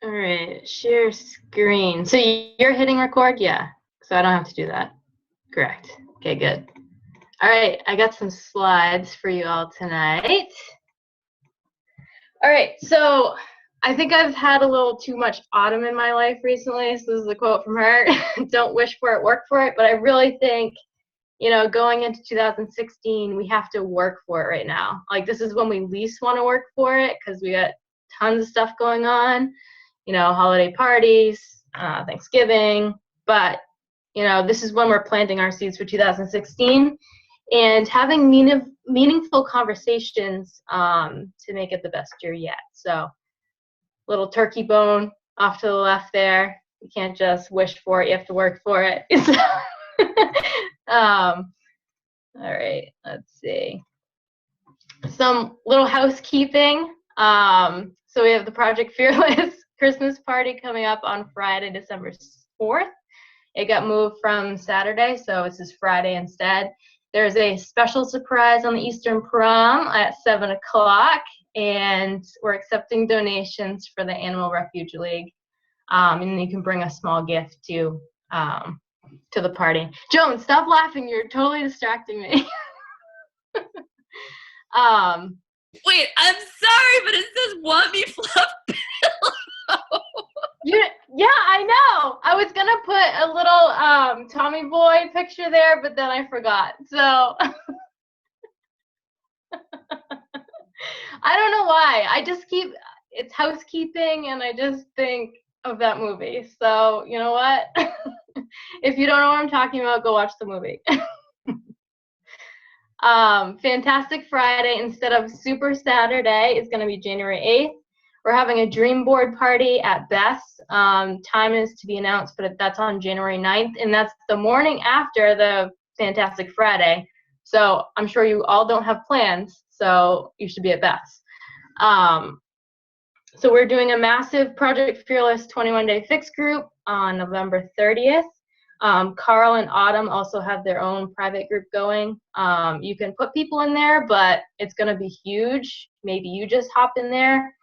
All right, share screen. So you're hitting record? Yeah. So I don't have to do that. Correct. Okay, good. All right, I got some slides for you all tonight. All right, so I think I've had a little too much autumn in my life recently. So this is a quote from her. Don't wish for it, work for it. But I really think, going into 2016, we have to work for it right now. Like, this is when we least want to work for it because we got tons of stuff going on, holiday parties, Thanksgiving. But, this is when we're planting our seeds for 2016 and having meaningful conversations to make it the best year yet. So, little turkey bone off to the left there. You can't just wish for it, you have to work for it. All right, let's see. Some little housekeeping. So we have the Project Fearless Christmas party coming up on Friday, December 4th. It got moved from Saturday, so it's this Friday instead. There's a special surprise on the Eastern Prom at 7 o'clock, and we're accepting donations for the Animal Refuge League. And you can bring a small gift to the party. Joan, stop laughing. You're totally distracting me. Wait, I'm sorry, but it says want me fluff pillow. Yeah, I know. I was gonna put a little Tommy Boy picture there, but then I forgot. So I don't know why. It's housekeeping, and I just think of that movie. So you know what? If you don't know what I'm talking about, go watch the movie. Fantastic Friday instead of Super Saturday is going to be January 8th. We're having a dream board party at Beth's. Time is to be announced, but that's on January 9th, and that's the morning after the Fantastic Friday. So I'm sure you all don't have plans, so you should be at Beth's. So we're doing a massive Project Fearless 21-day fix group on November 30th. Carl and Autumn also have their own private group going. You can put people in there, but it's going to be huge. Maybe you just hop in there.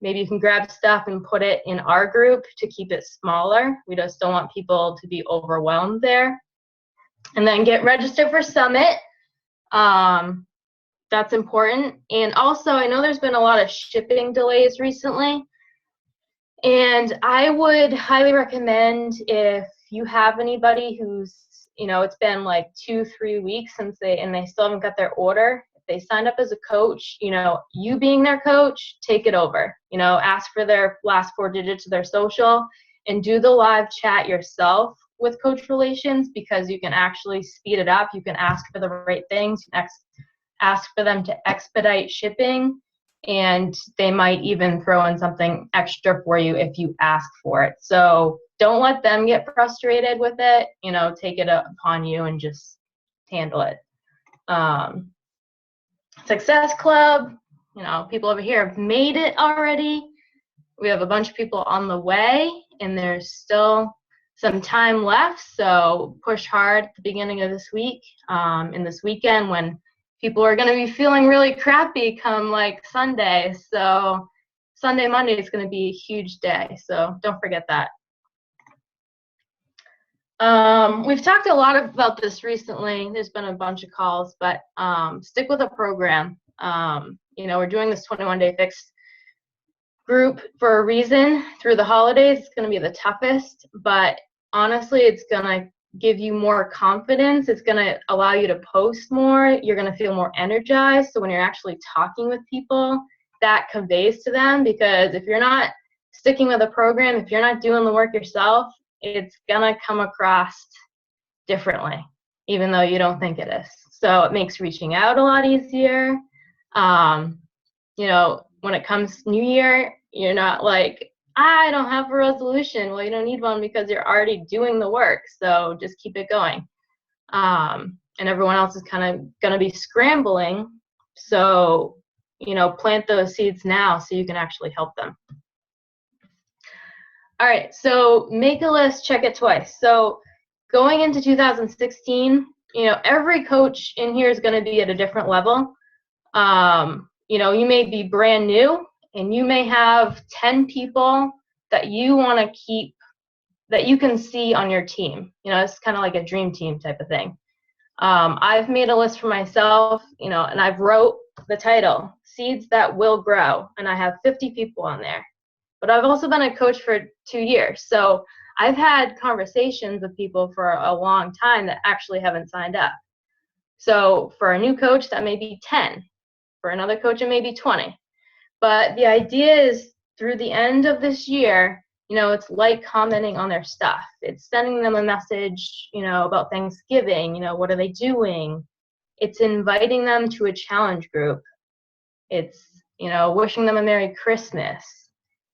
Maybe you can grab stuff and put it in our group to keep it smaller. We just don't want people to be overwhelmed there. And then get registered for Summit. That's important. And also, I know there's been a lot of shipping delays recently. And I would highly recommend, if you have anybody who's, it's been like 2-3 weeks since they still haven't got their order, if they signed up as a coach, you being their coach, take it over. Ask for their last 4 digits of their social and do the live chat yourself with Coach Relations, because you can actually speed it up. You can ask for the right things, ask for them to expedite shipping, and they might even throw in something extra for you if you ask for it. So don't let them get frustrated with it. Take it upon you and just handle it. Success Club, people over here have made it already. We have a bunch of people on the way, and there's still some time left. So push hard at the beginning of this week and this weekend, when people are going to be feeling really crappy come like Sunday. So Sunday, Monday is going to be a huge day. So don't forget that. We've talked a lot about this recently. There's been a bunch of calls, but stick with a program. We're doing this 21-day fix group for a reason. Through the holidays, it's going to be the toughest, but honestly, it's going to give you more confidence. It's going to allow you to post more. You're going to feel more energized. So when you're actually talking with people, that conveys to them, because if you're not sticking with a program, if you're not doing the work yourself, it's going to come across differently, even though you don't think it is. So it makes reaching out a lot easier. When it comes New Year, you're not like, I don't have a resolution. Well, you don't need one because you're already doing the work. So just keep it going. And everyone else is kind of going to be scrambling. So, plant those seeds now so you can actually help them. All right, so make a list, check it twice. So going into 2016, every coach in here is going to be at a different level. You may be brand new, and you may have 10 people that you want to keep, that you can see on your team. It's kind of like a dream team type of thing. I've made a list for myself, and I've wrote the title, Seeds That Will Grow, and I have 50 people on there. But I've also been a coach for 2 years, so I've had conversations with people for a long time that actually haven't signed up. So for a new coach, that may be 10. For another coach, it may be 20. But the idea is through the end of this year, it's like commenting on their stuff. It's sending them a message, about Thanksgiving, what are they doing? It's inviting them to a challenge group. It's, wishing them a Merry Christmas.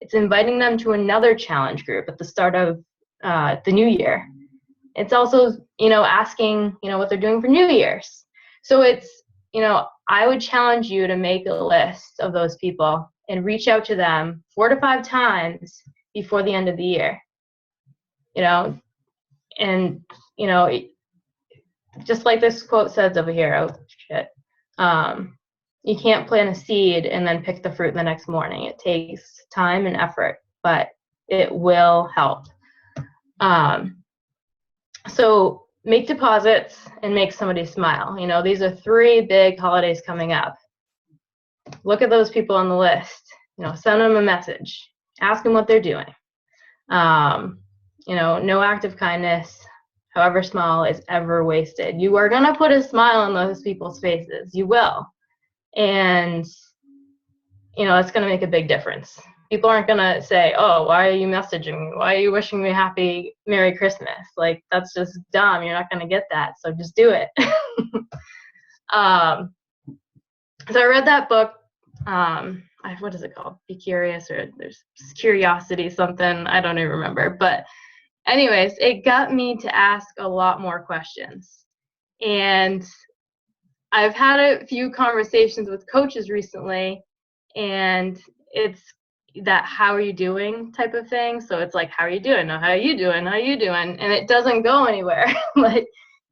It's inviting them to another challenge group at the start of the new year. It's also, asking, what they're doing for New Year's. So it's, I would challenge you to make a list of those people and reach out to them 4 to 5 times before the end of the year. And, just like this quote says over here, oh shit, you can't plant a seed and then pick the fruit the next morning. It takes time and effort, but it will help. So make deposits and make somebody smile. These are 3 big holidays coming up. Look at those people on the list. Send them a message. Ask them what they're doing. No act of kindness, however small, is ever wasted. You are going to put a smile on those people's faces. You will. And, it's going to make a big difference. People aren't going to say, oh, why are you messaging me? Why are you wishing me happy Merry Christmas? Like, that's just dumb. You're not going to get that. So just do it. So I read that book. What is it called? Be Curious, or there's Curiosity something. I don't even remember. But anyways, it got me to ask a lot more questions. And I've had a few conversations with coaches recently, and it's that how are you doing type of thing. So it's like, how are you doing? No, how are you doing? How are you doing? And it doesn't go anywhere. Like,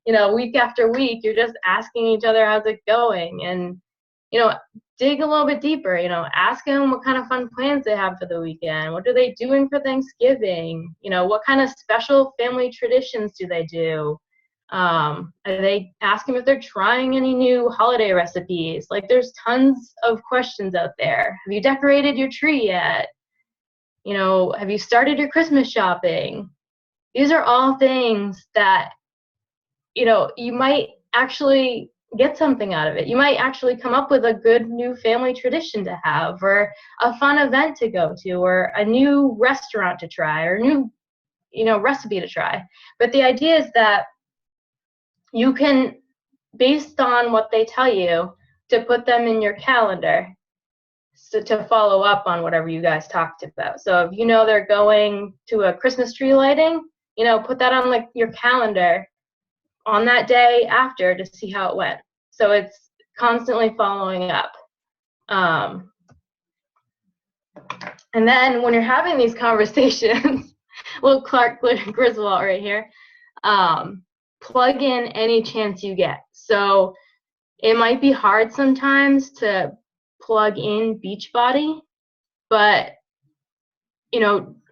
week after week, you're just asking each other, how's it going? And, dig a little bit deeper, ask them what kind of fun plans they have for the weekend. What are they doing for Thanksgiving? What kind of special family traditions do they do? Are they asking if they're trying any new holiday recipes? Like, there's tons of questions out there. Have you decorated your tree yet? Have you started your Christmas shopping? These are all things that, you might actually get something out of it. You might actually come up with a good new family tradition to have, or a fun event to go to, or a new restaurant to try, or a new, recipe to try. But the idea is that you can, based on what they tell you, to put them in your calendar to follow up on whatever you guys talked about. So if they're going to a Christmas tree lighting, put that on your calendar on that day after to see how it went. So it's constantly following up. And then when you're having these conversations, little Clark Griswold right here, plug in any chance you get. So it might be hard sometimes to plug in Beachbody, but,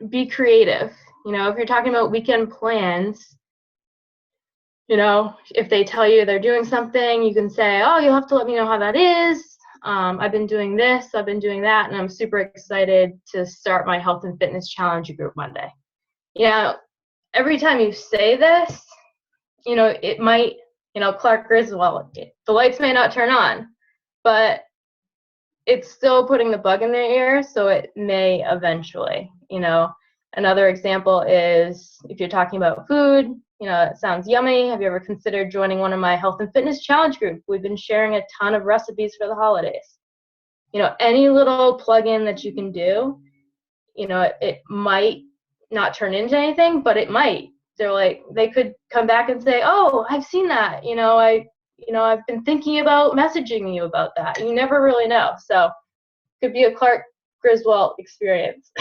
be creative. If you're talking about weekend plans, if they tell you they're doing something, you can say, oh, you'll have to let me know how that is. I've been doing this, I've been doing that, and I'm super excited to start my health and fitness challenge group Monday. Every time you say this, it might, Clark Griswold, the lights may not turn on, but it's still putting the bug in their ear, so it may eventually. Another example is if you're talking about food, it sounds yummy. Have you ever considered joining one of my health and fitness challenge groups? We've been sharing a ton of recipes for the holidays. Any little plug-in that you can do, it might not turn into anything, but it might. They could come back and say, oh, I've seen that. I've been thinking about messaging you about that. You never really know. So it could be a Clark Griswold experience.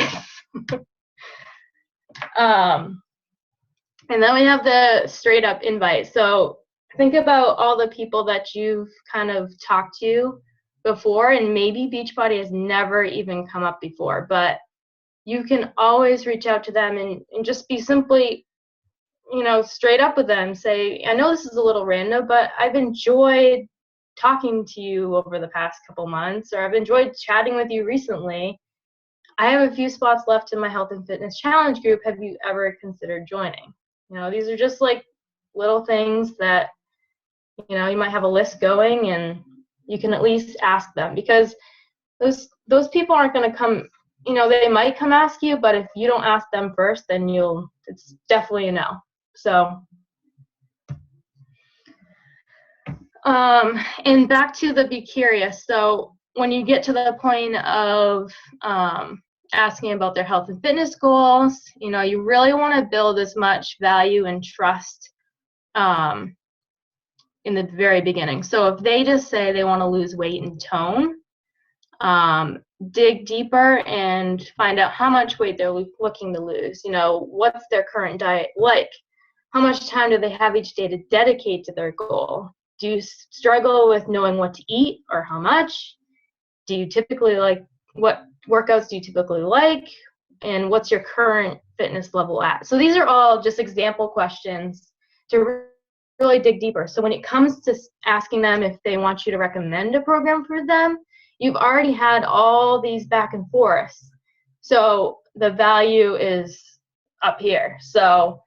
And then we have the straight up invite. So think about all the people that you've kind of talked to before, and maybe Beachbody has never even come up before, but you can always reach out to them and just be simply, straight up with them. Say, I know this is a little random, but I've enjoyed talking to you over the past couple months, or I've enjoyed chatting with you recently. I have a few spots left in my health and fitness challenge group. Have you ever considered joining? These are just like little things that, you might have a list going, and you can at least ask them, because those people aren't going to come, they might come ask you, but if you don't ask them first, then it's definitely a no. So, and back to the be curious. So when you get to the point of asking about their health and fitness goals, you really want to build as much value and trust in the very beginning. So if they just say they want to lose weight and tone, dig deeper and find out how much weight they're looking to lose. What's their current diet like? How much time do they have each day to dedicate to their goal? Do you struggle with knowing what to eat or how much? Do you typically what workouts do you typically like? And what's your current fitness level at? So these are all just example questions to really dig deeper. So when it comes to asking them if they want you to recommend a program for them, you've already had all these back and forths. So the value is up here. So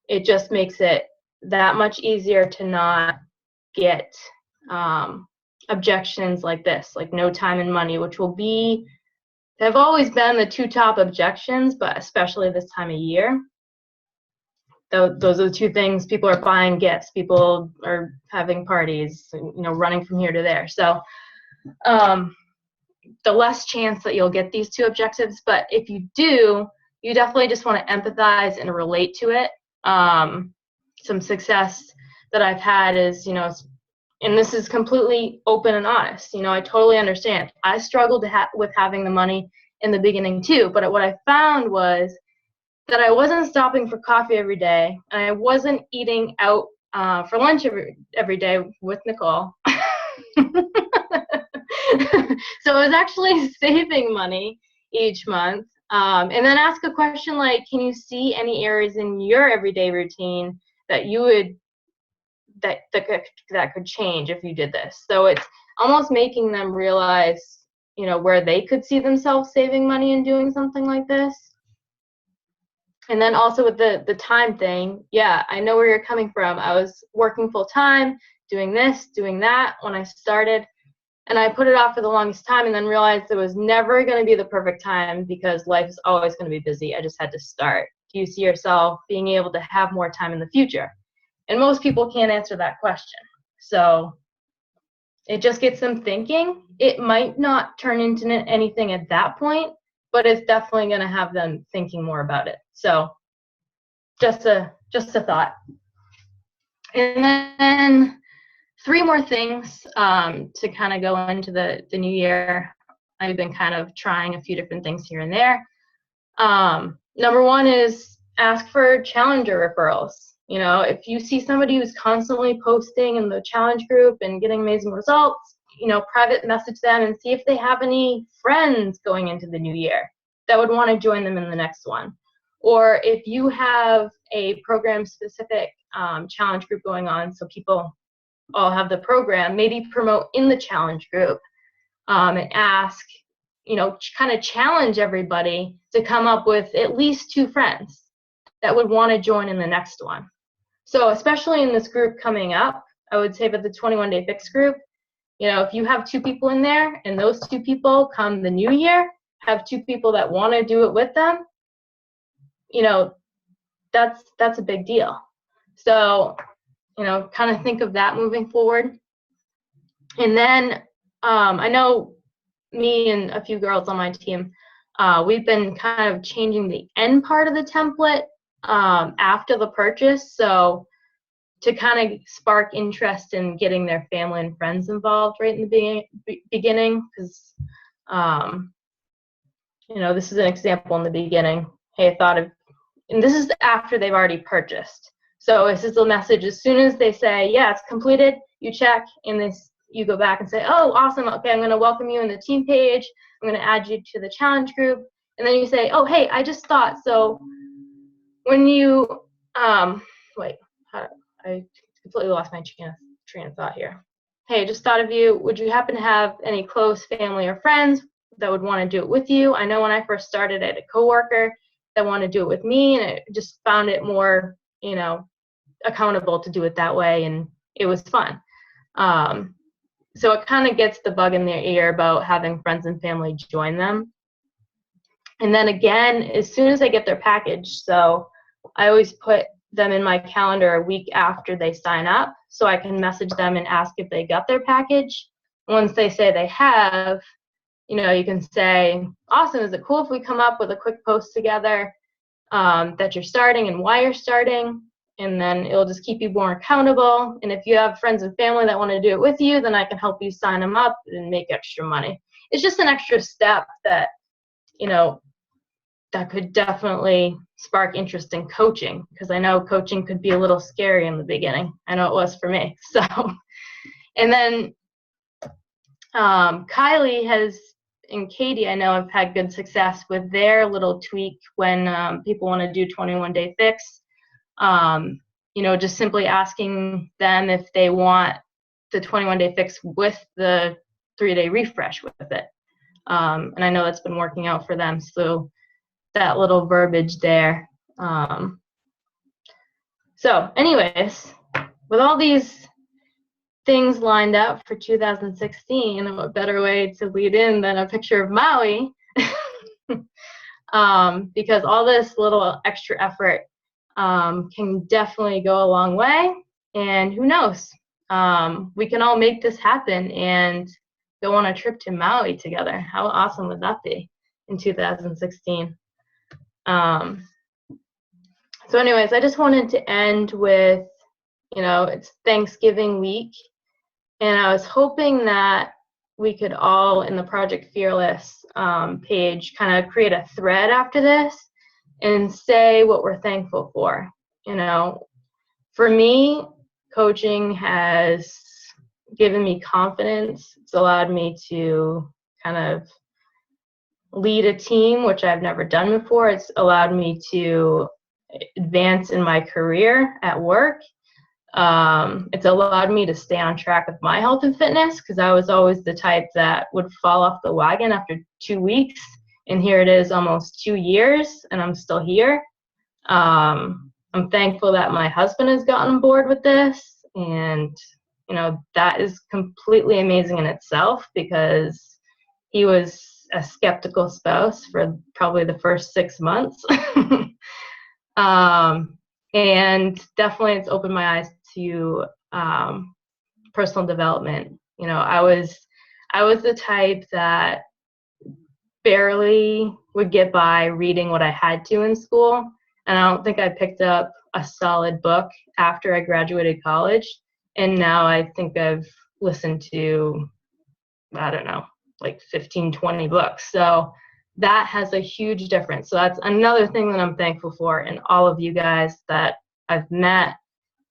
it just makes it that much easier to not get objections like this, like no time and money, which have always been the two top objections, but especially this time of year. Those are the two things. People are buying gifts, people are having parties, running from here to there. So the less chance that you'll get these two objectives, but if you do, you definitely just want to empathize and relate to it. Some success that I've had is, and this is completely open and honest, I totally understand. I struggled with having the money in the beginning too, but what I found was that I wasn't stopping for coffee every day, and I wasn't eating out for lunch every day with Nicole. So I was actually saving money each month. And then ask a question like, can you see any areas in your everyday routine that you would that could change if you did this? So it's almost making them realize, where they could see themselves saving money and doing something like this. And then also with the time thing, yeah, I know where you're coming from. I was working full time, doing this, doing that when I started, and I put it off for the longest time, and then realized it was never going to be the perfect time because life is always going to be busy. I just had to start. Do you see yourself being able to have more time in the future? And most people can't answer that question. So it just gets them thinking. It might not turn into anything at that point, but it's definitely going to have them thinking more about it. So just a thought. And then 3 more things to kind of go into the new year. I've been kind of trying a few different things here and there. Number 1 is ask for challenger referrals. If you see somebody who's constantly posting in the challenge group and getting amazing results, private message them and see if they have any friends going into the new year that would want to join them in the next one. Or if you have a program-specific challenge group going on, so people all have the program, maybe promote in the challenge group and ask, kind of challenge everybody to come up with at least 2 friends that would want to join in the next one. So especially in this group coming up, I would say for the 21-day fix group, if you have 2 people in there and those 2 people come the new year, have 2 people that want to do it with them, that's a big deal. So, kind of think of that moving forward. And then I know me and a few girls on my team, we've been kind of changing the end part of the template after the purchase. So to kind of spark interest in getting their family and friends involved right in the beginning, because, this is an example in the beginning. Hey, I thought of, and this is after they've already purchased. So this is the message. As soon as they say, yeah, it's completed, you check, and you go back and say, oh, awesome. Okay, I'm going to welcome you in the team page. I'm going to add you to the challenge group. And then you say, oh, hey, I just thought, so when you, wait, I completely lost my train of thought here. Hey, I just thought of you. Would you happen to have any close family or friends that would want to do it with you? I know when I first started, I had a coworker that wanted to do it with me, and I just found it more, accountable to do it that way, and it was fun. So it kind of gets the bug in their ear about having friends and family join them. And then again, as soon as I get their package, so I always put them in my calendar a week after they sign up, so I can message them and ask if they got their package. Once they say they have, you can say, awesome, is it cool if we come up with a quick post together that you're starting and why you're starting? And then it'll just keep you more accountable. And if you have friends and family that want to do it with you, then I can help you sign them up and make extra money. It's just an extra step that, that could definitely spark interest in coaching, because I know coaching could be a little scary in the beginning. I know it was for me. So, and then Kylie and Katie, I know have had good success with their little tweak when people want to do 21-day fix. Just simply asking them if they want the 21-day fix with the 3-day refresh with it. And I know that's been working out for them. So that little verbiage there. So anyways, with all these things lined up for 2016, and what better way to lead in than a picture of Maui? Because all this little extra effort can definitely go a long way. And who knows? We can all make this happen and go on a trip to Maui together. How awesome would that be in 2016? So anyways, I just wanted to end with, it's Thanksgiving week, and I was hoping that we could all, in the Project Fearless page, kind of create a thread after this and say what we're thankful for. For me, coaching has given me confidence. It's allowed me to kind of lead a team, which I've never done before. It's allowed me to advance in my career at work. It's allowed me to stay on track with my health and fitness, because I was always the type that would fall off the wagon after 2 weeks. And here it is almost 2 years, and I'm still here. I'm thankful that my husband has gotten on board with this. And, that is completely amazing in itself, because he was a skeptical spouse for probably the first 6 months. And definitely it's opened my eyes to personal development. I was the type that barely would get by reading what I had to in school, and I don't think I picked up a solid book after I graduated college. And now I think I've listened to, I don't know, like 15, 20 books. So that has a huge difference. So that's another thing that I'm thankful for, and all of you guys that I've met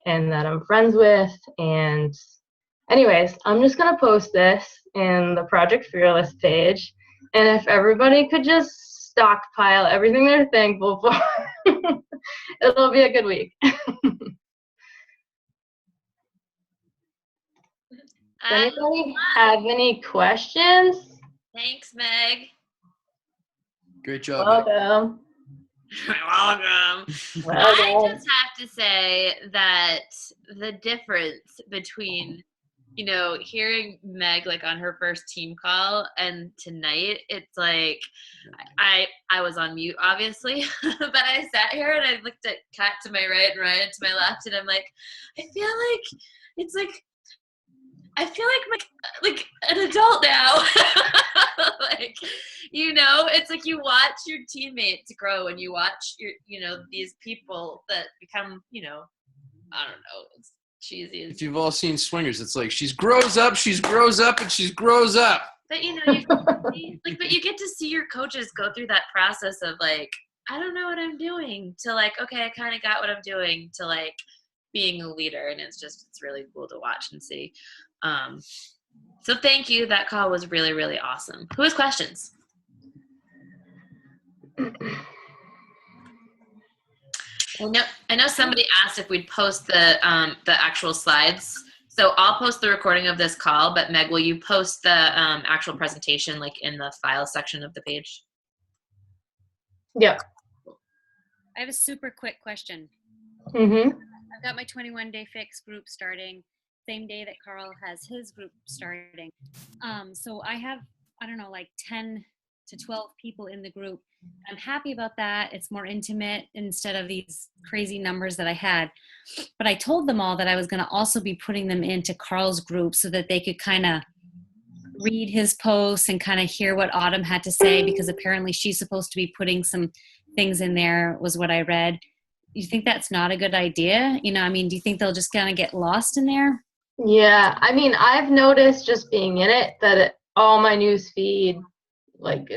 and that I'm friends with. And anyways, I'm just going to post this in the Project Fearless page. And if everybody could just stockpile everything they're thankful for, it'll be a good week. Does anybody have any questions? Thanks, Meg. Great job. Welcome. Welcome. I just have to say that the difference between, hearing Meg like on her first team call and tonight, it's like I was on mute obviously, but I sat here and I looked at Kat to my right and Ryan to my left, and I'm like, I feel like it's like like an adult now. Like, it's like you watch your teammates grow, and you watch your, these people that become, I don't know, it's cheesy. If you've all seen Swingers, it's like she grows up, and she grows up. But you get to see your coaches go through that process of like, I don't know what I'm doing, to like, okay, I kind of got what I'm doing, to like being a leader. And it's really cool to watch and see. So thank you. That call was really, really awesome. Who has questions? I know somebody asked if we'd post the actual slides. So I'll post the recording of this call, but Meg, will you post the actual presentation like in the file section of the page? Yep. I have a super quick question. Mm-hmm. I've got my 21-day fix group starting same day that Carl has his group starting. So I have, I don't know, like 10 to 12 people in the group. I'm happy about that. It's more intimate instead of these crazy numbers that I had. But I told them all that I was going to also be putting them into Carl's group so that they could kind of read his posts and kind of hear what Autumn had to say, because apparently she's supposed to be putting some things in there, was what I read. You think that's not a good idea? You know, I mean, do you think they'll just kind of get lost in there? Yeah, I mean, I've noticed just being in it that all my news feed, like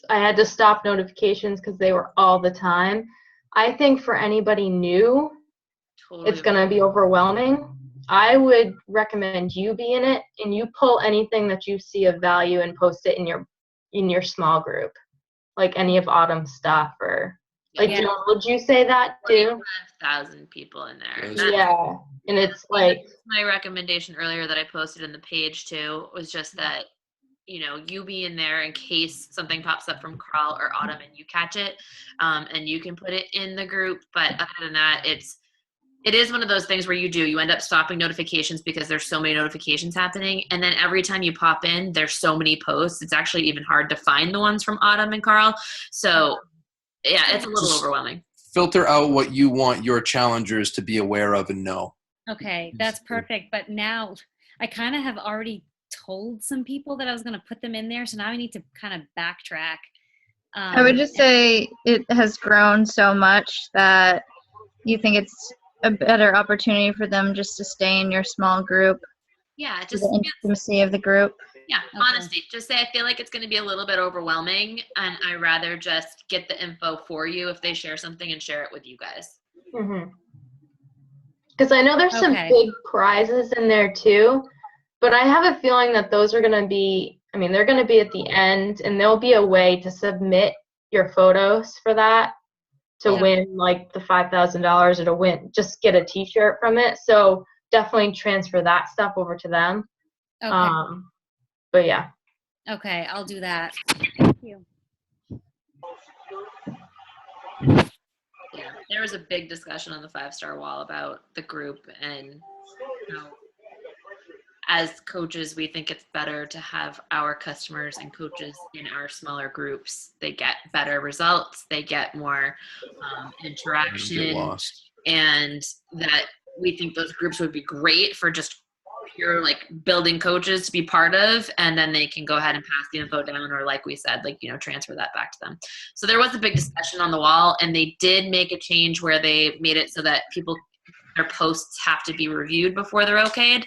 I had to stop notifications because they were all the time. I think for anybody new, it's going to be overwhelming. I would recommend you be in it and you pull anything that you see of value and post it in your small group, like any of Autumn's stuff or like, Yeah. Jill, would you say that too? 5,000 people in there. Yeah, and it's like my recommendation earlier that I posted in the page too was just that, you know, you be in there in case something pops up from Carl or Autumn and you catch it, and you can put it in the group. But other than that, it is one of those things where you end up stopping notifications because there's so many notifications happening. And then every time you pop in, there's so many posts. It's actually even hard to find the ones from Autumn and Carl. So yeah, it's a little overwhelming. Filter out what you want your challengers to be aware of and know. Okay, that's perfect. But now I kind of have already told some people that I was going to put them in there. So now I need to kind of backtrack. I would just say it has grown so much that you think it's a better opportunity for them just to stay in your small group. Yeah, The intimacy of the group. Yeah, honesty. Just say I feel like it's going to be a little bit overwhelming, and I rather just get the info for you if they share something and share it with you guys. Because I know there's some big prizes in there too, but I have a feeling that those are going to be, I mean, they're going to be at the end, and there'll be a way to submit your photos for that to win like the $5,000 or to win, just get a t-shirt from it. So definitely transfer that stuff over to them. Okay. But yeah. Okay, I'll do that. Thank you. Yeah, there was a big discussion on the 5-star wall about the group, and you know, as coaches, we think it's better to have our customers and coaches in our smaller groups. They get better results, they get more interaction, and that we think those groups would be great for just pure like building coaches to be part of, and then they can go ahead and pass the info down, or like we said, like, you know, transfer that back to them. So there was a big discussion on the wall, and they did make a change where they made it so that their posts have to be reviewed before they're okayed,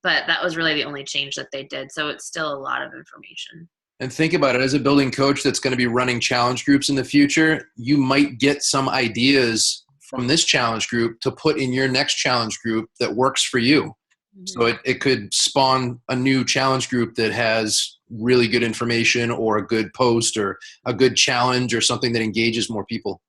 but that was really the only change that they did. So it's still a lot of information. And think about it, as a building coach that's going to be running challenge groups in the future, you might get some ideas from this challenge group to put in your next challenge group that works for you. Mm-hmm. So it could spawn a new challenge group that has really good information or a good post or a good challenge or something that engages more people.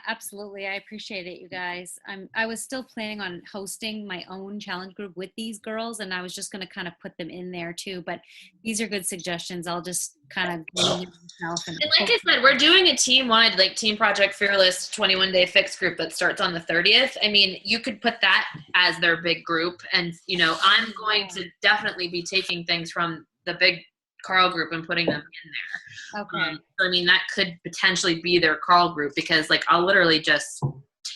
Absolutely. I appreciate it, you guys. I was still planning on hosting my own challenge group with these girls, and I was just going to kind of put them in there too. But these are good suggestions. I'll just kind of myself. And like I said, we're doing a team-wide, like Team Project Fearless 21-day fix group that starts on the 30th. I mean, you could put that as their big group, and you know, I'm going to definitely be taking things from the big Carl group and putting them in there. Okay. So I mean, that could potentially be their Carl group, because like I'll literally just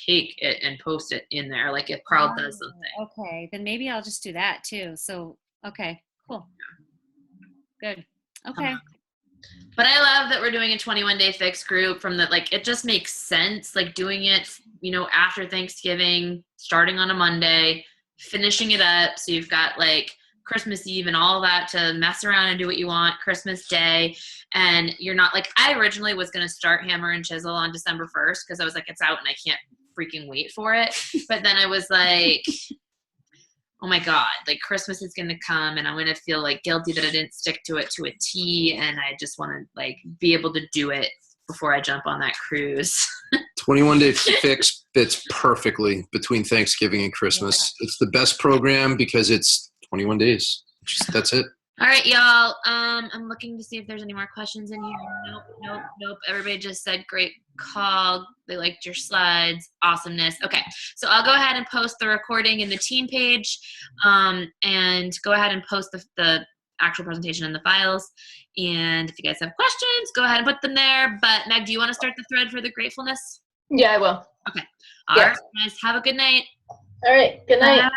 take it and post it in there, like if Carl does something. Okay, then maybe I'll just do that too. So okay, cool, good. Okay. But I love that we're doing a 21-day fix group from that. Like, it just makes sense, like doing it, you know, after Thanksgiving, starting on a Monday, finishing it up. So you've got like Christmas Eve and all that to mess around and do what you want, Christmas Day, and you're not like, I originally was going to start Hammer and Chisel on December 1st because I was like, it's out and I can't freaking wait for it. But then I was like, oh my God, like Christmas is going to come and I'm going to feel like guilty that I didn't stick to it to a T, and I just want to like be able to do it before I jump on that cruise. 21-day fix fits perfectly between Thanksgiving and Christmas. Yeah. It's the best program because it's 21 days. That's it. All right, y'all. I'm looking to see if there's any more questions in here. Nope. Everybody just said great call. They liked your slides. Awesomeness. Okay, so I'll go ahead and post the recording in the team page, and go ahead and post the actual presentation in the files. And if you guys have questions, go ahead and put them there. But Meg, do you want to start the thread for the gratefulness? Yeah, I will. Okay. All right, guys. Have a good night. All right. Good night. Bye.